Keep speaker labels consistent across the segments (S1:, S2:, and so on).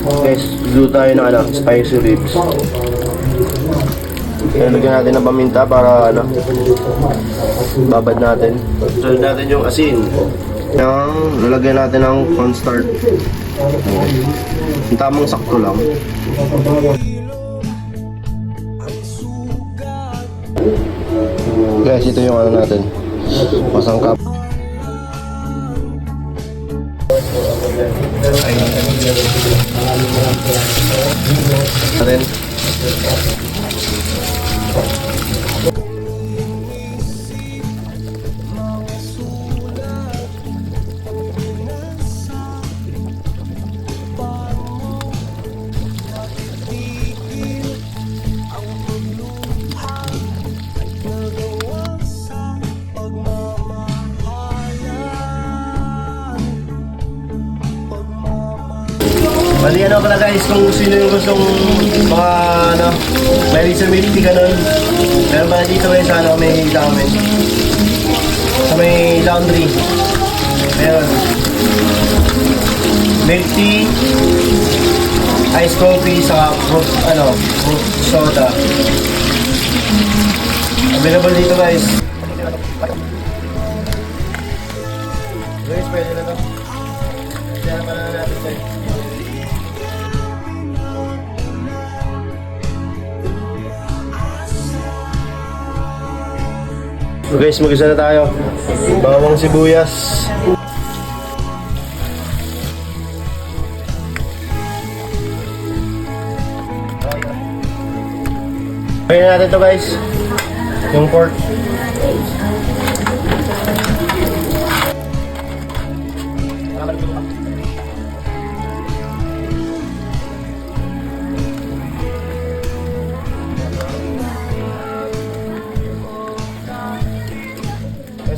S1: Guys, luto tayo ng spicy ribs. Kaya lagyan natin ng paminta para babad natin. Sunod natin yung asin. Lalagyan natin ng cornstarch. Yung tamang sakto lang. Guys, ito yung natin. Masangkap. Natin. Bali pala guys, kung sino yung gustong mga may sa milk tea ganun. Meron pala dito guys may ramen. Sa may laundry. Meron milk tea, ice coffee, sa fruit soda. Available dito guys. Guys, pwede na to. Kaya pala natin guys. So guys, mag-isa na tayo. Bawang sibuyas. Kaya na natin to guys. Yung pork.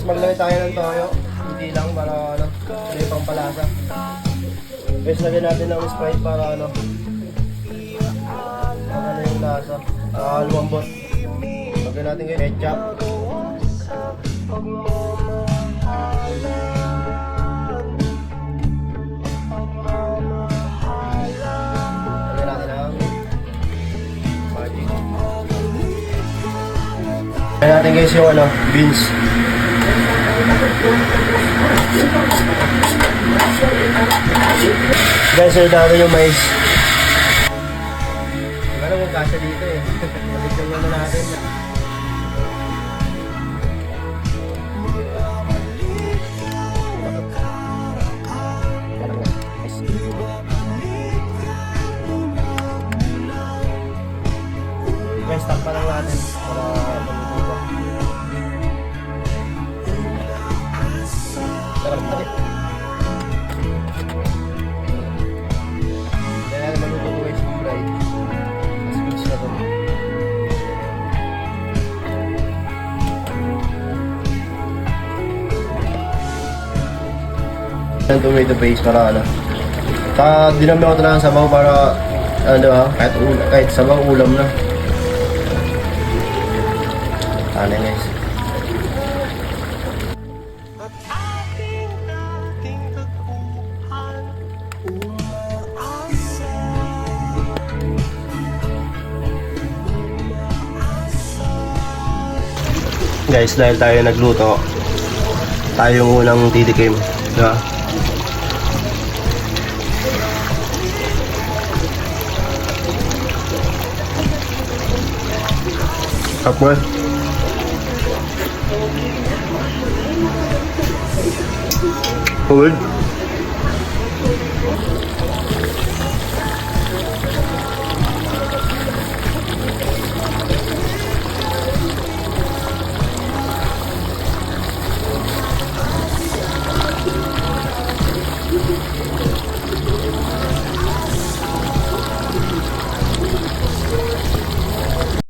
S1: Maglagay tayo ng toyo, hindi lang para hindi pang palasa. Guys, lagyan natin ng Sprite para yung lasa, lumambot. Lagyan natin guys ketchup. Lagyan natin ng magic. Lagyan natin guys yung beans. Guys, sunod natin yung mais. Hindi ko kung kasya dito eh. Patigyan muna natin. Guys, takpan lang natin para maluto pa. Sarap na rin. Kaya maluto ko guys yung fry. Mas goods na ito. Ang tomato paste para dinami ako ito ng sabaw para kahit sabaw ulam na. Ano guys. Guys, dahil tayo nagluto, tayo yung unang titikim. Diba? Kapwa. Good.